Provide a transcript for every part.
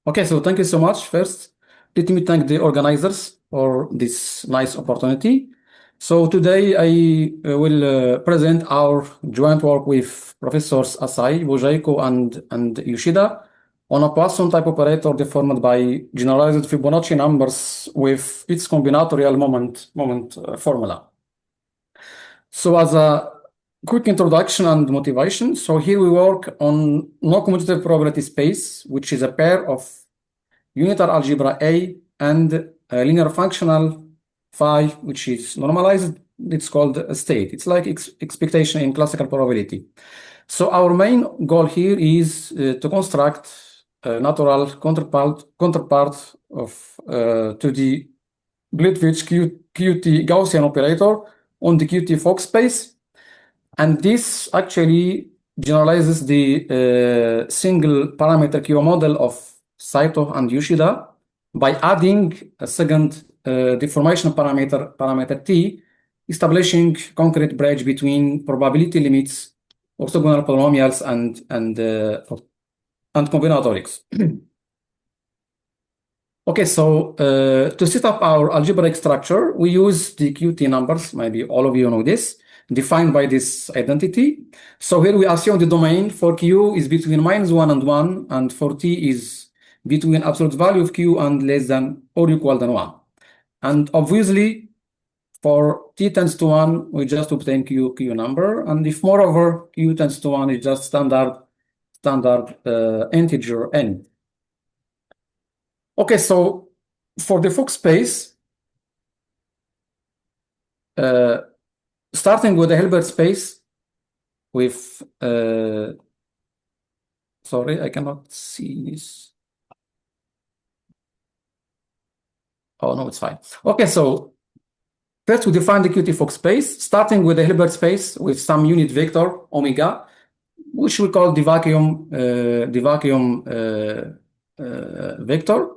Okay, so thank you so much. First, let me thank the organizers for this nice opportunity. So today I will present our joint work with Professors Asai, Bojaiko, and Yoshida on a Poisson type operator deformed by generalized Fibonacci numbers with its combinatorial moment formula. So as a quick introduction and motivation, so here we work on no-commutative probability space, which is a pair of unitar algebra A and a linear functional phi, which is normalized. It's called a state. It's like expectation in classical probability. So our main goal here is to construct a natural counterpart of to the Glitwitch QT Gaussian operator on the QT Fock space. And this actually generalizes the single parameter Q model of Saito and Yoshida by adding a second deformation parameter T, establishing concrete bridge between probability limits, orthogonal polynomials, and combinatorics. Okay, so to set up our algebraic structure, we use the QT numbers. Maybe all of you know this, defined by this identity. So here we assume the domain for Q is between -1 and 1, and for T is between absolute value of Q and less than or equal than 1. And obviously, for T tends to 1, we just obtain Q number. And if moreover Q tends to 1, it's just standard integer n. Okay, so for the Fock space, starting with the Hilbert space with, sorry, I cannot see this. Oh, no, it's fine. Okay, so first we define the QT Fock space, starting with the Hilbert space with some unit vector, omega, which we call the vacuum vector.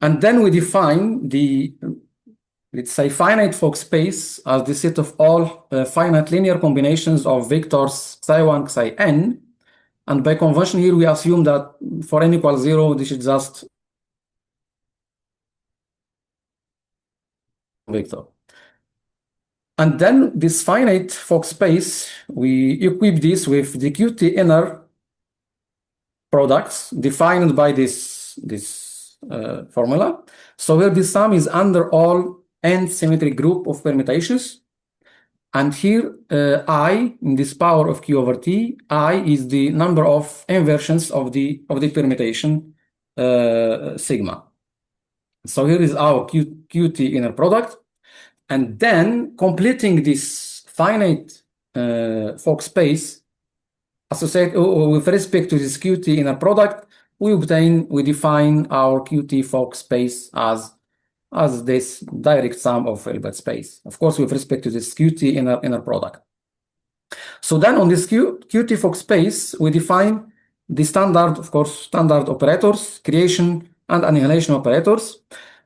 And then we define the, let's say, finite Fock space as the set of all finite linear combinations of vectors psi1, psi_n. And by convention here, we assume that for n equals 0, this is just vector. And then this finite Fock space, we equip this with the QT inner products defined by this formula. So here the sum is under all n symmetric group of permutations. And here I, in this power of Q over T, I is the number of inversions of the permutation sigma. So here is our QT inner product. And then completing this finite Fock space associated with respect to this QT inner product, we define our QT Fock space as this direct sum of Hilbert space, of course, with respect to this QT inner product. So then on this QT Fock space, we define the standard, of course, standard operators, creation and annihilation operators.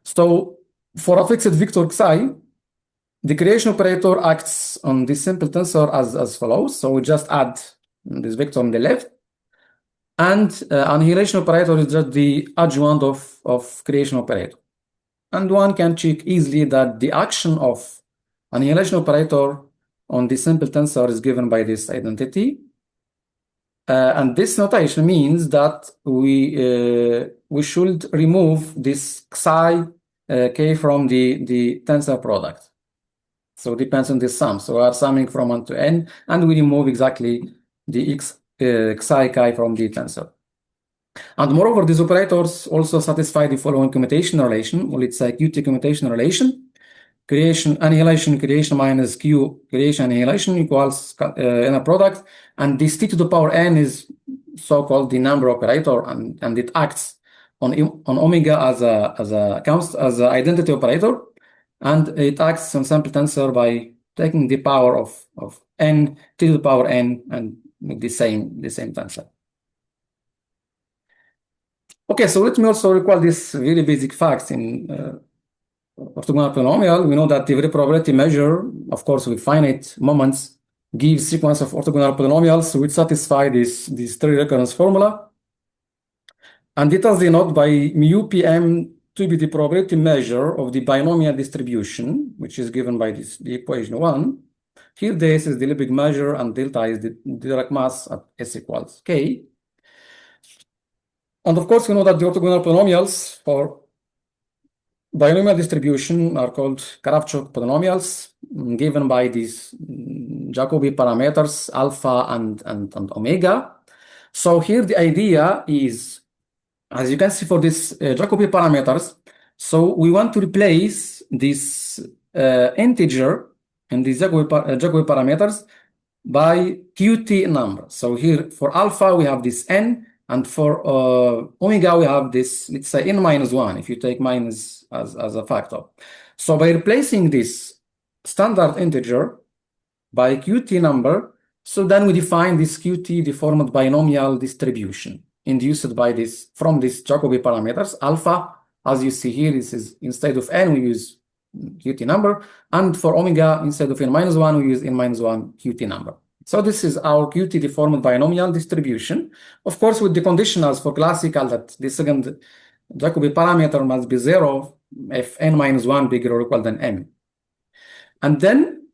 So for a fixed vector psi, the creation operator acts on this simple tensor as follows. So we just add this vector on the left. And annihilation operator is just the adjoint of creation operator. And one can check easily that the action of annihilation operator on the simple tensor is given by this identity. And this notation means that we should remove this psi k from the tensor product. So it depends on this sum. So we are summing from 1 to n, and we remove exactly the psi chi from the tensor. And moreover, these operators also satisfy the following commutation relation, or let's say QT commutation relation. Creation, annihilation, creation minus Q, creation, annihilation equals inner product. And this T to the power n is so-called the number operator, and it acts on omega as an identity operator. And it acts on sample tensor by taking the power of n, T to the power n, and the same tensor. Okay, so let me also recall this very basic facts in orthogonal polynomial. We know that the very probability measure, of course, with finite moments gives sequence of orthogonal polynomials which satisfy this three recurrence formula. And details denoted by mu pm to be the probability measure of the binomial distribution, which is given by the equation 1. Here, this is the Lebesgue measure, and delta is the Dirac mass at S equals K. And of course, we know that the orthogonal polynomials for binomial distribution are called Kravchuk polynomials, given by these Jacobi parameters alpha and omega. So here the idea is, as you can see for these Jacobi parameters, so we want to replace this integer in these Jacobi parameters by qt number. So here for alpha we have this n, and for omega we have this, let's say, n minus 1, if you take minus as a factor. So by replacing this standard integer by qt number, so then we define this qt deformed binomial distribution induced by this from these Jacobi parameters. Alpha, as you see here, this is instead of n we use qt number, and for omega instead of n minus 1 we use n minus 1 qt number. So this is our qt deformed binomial distribution, of course with the condition as for classical that the second Jacobi parameter must be 0 if n minus 1 bigger or equal than m. And then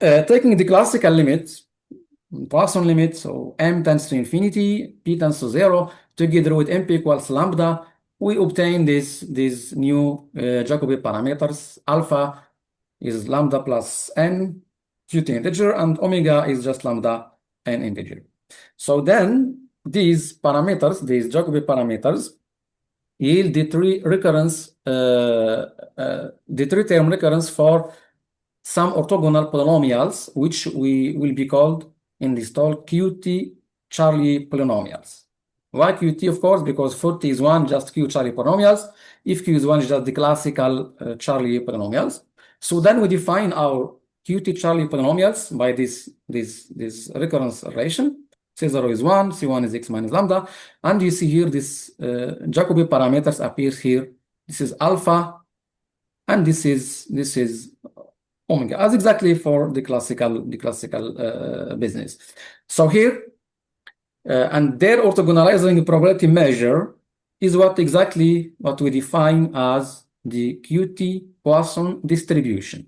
taking the classical limits, Poisson limit, so m tends to infinity, p tends to 0, together with mp equals lambda, we obtain these new Jacobi parameters. Alpha is lambda plus n qt integer, and omega is just lambda n integer. So then these parameters, these Jacobi parameters, yield the three-term recurrence for some orthogonal polynomials, which we will be called in this talk qt Charlie polynomials. Why qt? Of course, because for t is 1, just q Charlie polynomials. If q is 1, it's just the classical Charlie polynomials. So then we define our qt Charlie polynomials by this recurrence relation. C0 is 1, C1 is x minus lambda, and you see here this Jacobi parameters appears here. This is alpha, and this is omega, as exactly for the classical business. So here, and their orthogonalizing probability measure is exactly what we define as the qt Poisson distribution.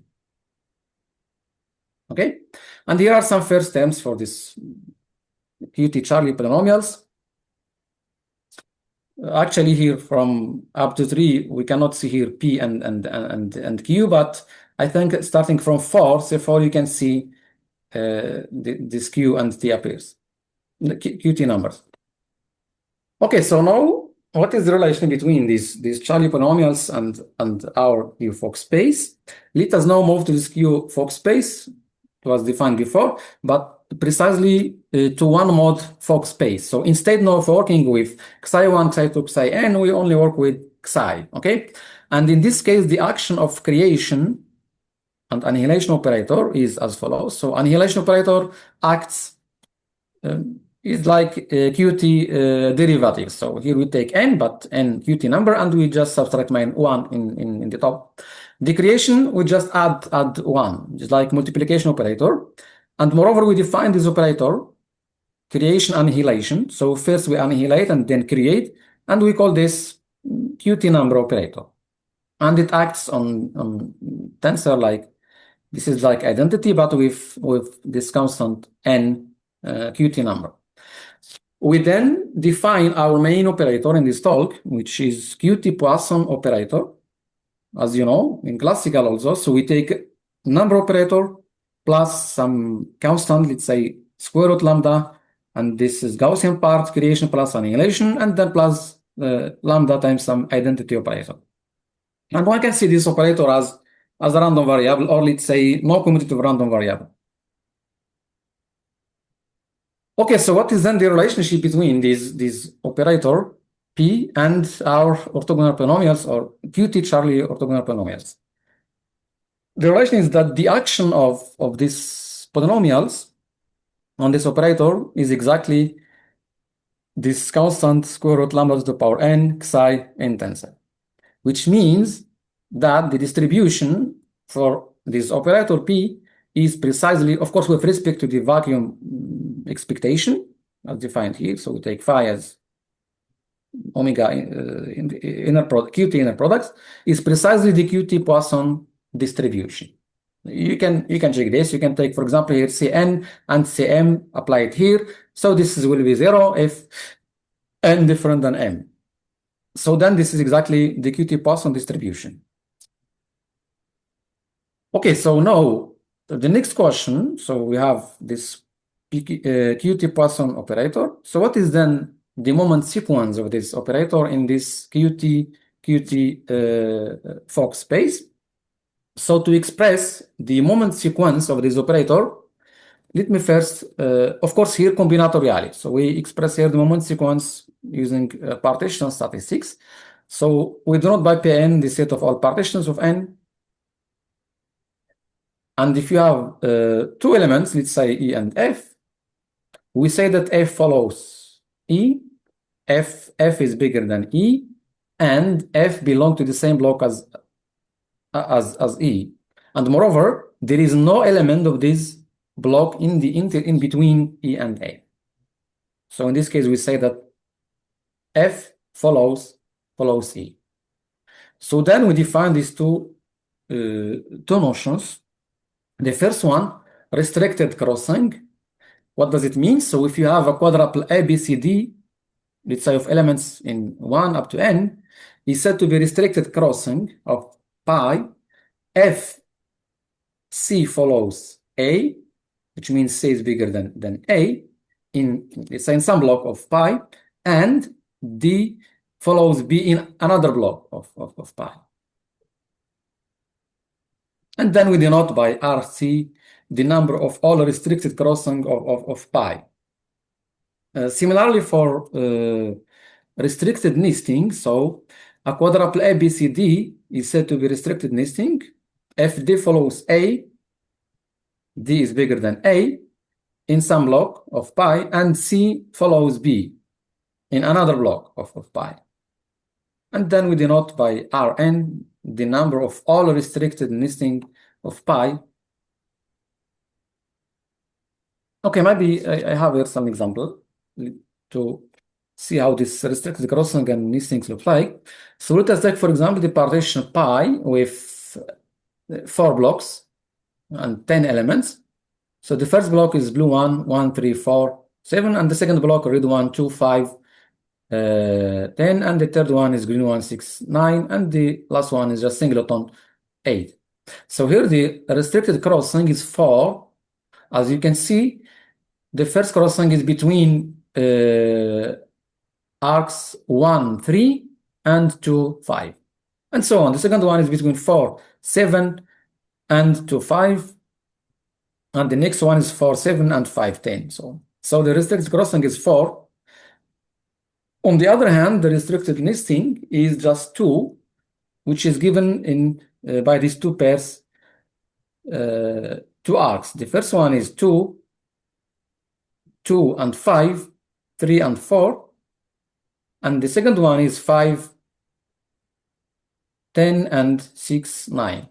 Okay, and here are some first terms for this qt Charlie polynomials. Actually, here from up to 3, we cannot see here p and q, but I think starting from 4, say 4, you can see this q and t appears, the qt numbers. Okay, so now what is the relation between these Charlie polynomials and our q Fock space? Let us now move to this q Fock space. It was defined before, but precisely to one mode Fock space. So instead of working with xi1, xi2, xi(n), we only work with xi, okay? And in this case, the action of creation and annihilation operator is as follows. So annihilation operator acts is like qt derivative. So here we take n, but n qt number, and we just subtract -1 in the top. The creation, we just add 1, just like multiplication operator. And moreover, we define this operator, creation annihilation. So first we annihilate and then create, and we call this qt number operator. And it acts on tensor like, this is like identity, but with this constant n qt number. We then define our main operator in this talk, which is qt Poisson operator, as you know, in classical also. So we take number operator plus some constant, let's say square root lambda, and this is Gaussian part, creation plus annihilation, and then plus lambda times some identity operator. And one can see this operator as a random variable, or let's say no commutative random variable. Okay, so what is then the relationship between these operator P and our orthogonal polynomials, or qt Charlie orthogonal polynomials? The relation is that the action of these polynomials on this operator is exactly this constant square root lambda to the power n xi n tensor, which means that the distribution for this operator P is precisely, of course, with respect to the vacuum expectation, as defined here. So we take phi as omega in the Qt inner products, is precisely the Qt Poisson distribution. You can check this. You can take, for example, here Cn and Cm, apply it here. So this will be 0 if n different than m. So then this is exactly the Qt Poisson distribution. Okay, so now the next question. So we have this Qt Poisson operator. So what is then the moment sequence of this operator in this Qt Fock space? So to express the moment sequence of this operator, let me first, of course, here combinatorially. So we express here the moment sequence using partition statistics. So we denote by Pn the set of all partitions of n. And if you have two elements, let's say E and F, we say that F follows E, F is bigger than E, and F belongs to the same block as E. And moreover, there is no element of this block in between E and A. So in this case, we say that F follows E. So then we define these two notions. The first one, restricted crossing. What does it mean? So if you have a quadruple ABCD, let's say of elements in 1 up to n, is said to be restricted crossing of pi f c follows a, which means c is bigger than a, in let's say in some block of pi, and d follows b in another block of pi. And then we denote by RC the number of all restricted crossing of pi. Similarly for restricted nesting, so a quadruple ABCD is said to be restricted nesting. If D follows A, D is bigger than A in some block of pi, and C follows B in another block of pi. And then we denote by Rn the number of all restricted nesting of pi. Okay, maybe I have here some example to see how this restricted crossing and nestings look like. So let us take, for example, the partition pi with 4 blocks and 10 elements. So the first block is blue 1, 1, 3, 4, 7, and the second block red 1, 2, 5, 10, and the third one is green 1, 6, 9, and the last one is just singleton 8. So here the restricted crossing is 4. As you can see, the first crossing is between arcs 1, 3, and 2, 5, and so on. The second one is between 4, 7, and 2, 5, and the next one is 4, 7, and 5, 10. So the restricted crossing is 4. On the other hand, the restricted nesting is just 2, which is given in by these two pairs, 2 arcs. The first one is 2, 2 and 5, 3 and 4, and the second one is 5, 10 and 6, 9.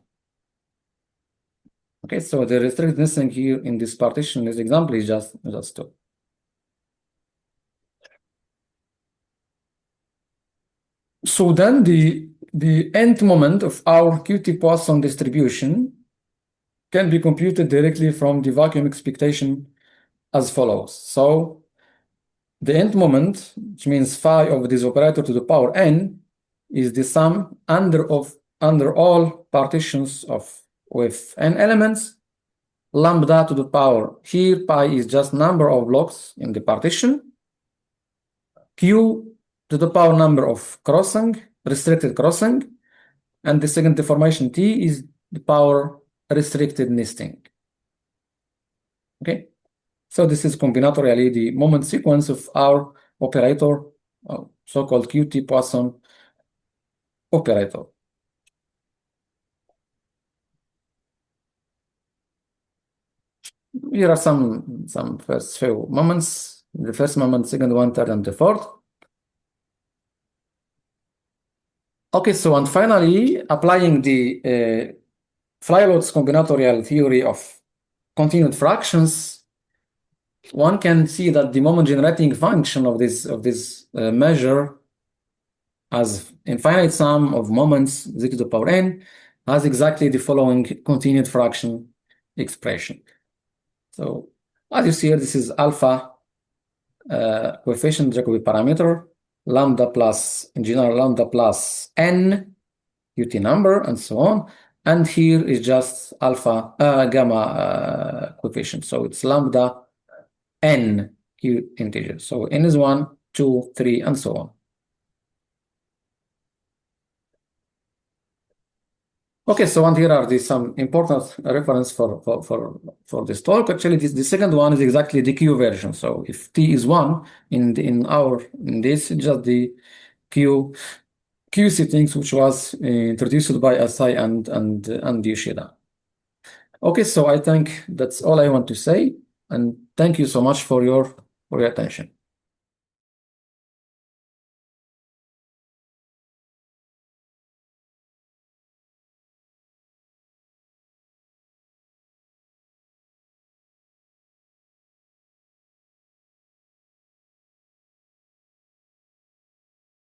Okay, so the restricted nesting here in this partition, this example is just 2. So then the nth moment of our Qt Poisson distribution can be computed directly from the vacuum expectation as follows. So the nth moment, which means phi of this operator to the power n, is the sum under all partitions with n elements, lambda to the power. Here pi is just number of blocks in the partition, q to the power number of crossing, restricted crossing, and the second deformation t is the power restricted nesting. Okay, so this is combinatorially the moment sequence of our operator, so-called Qt Poisson operator. Here are some first few moments. The first moment, second one, third, and the fourth. Okay, so and finally, applying the Freiloth's combinatorial theory of continued fractions, one can see that the moment generating function of this measure as infinite sum of moments z to the power n has exactly the following continued fraction expression. So as you see here, this is alpha coefficient Jacobi parameter, lambda plus, in general, lambda plus n UT number, and so on. And here is just alpha gamma coefficient. So it's lambda n Q integer. So n is 1, 2, 3, and so on. Okay, so and here are some important reference for this talk. Actually, the second one is exactly the Q version. So if t is 1 in this, just the Q settings, which was introduced by Asai and Yoshida. Okay, so I think that's all I want to say, and thank you so much for your attention.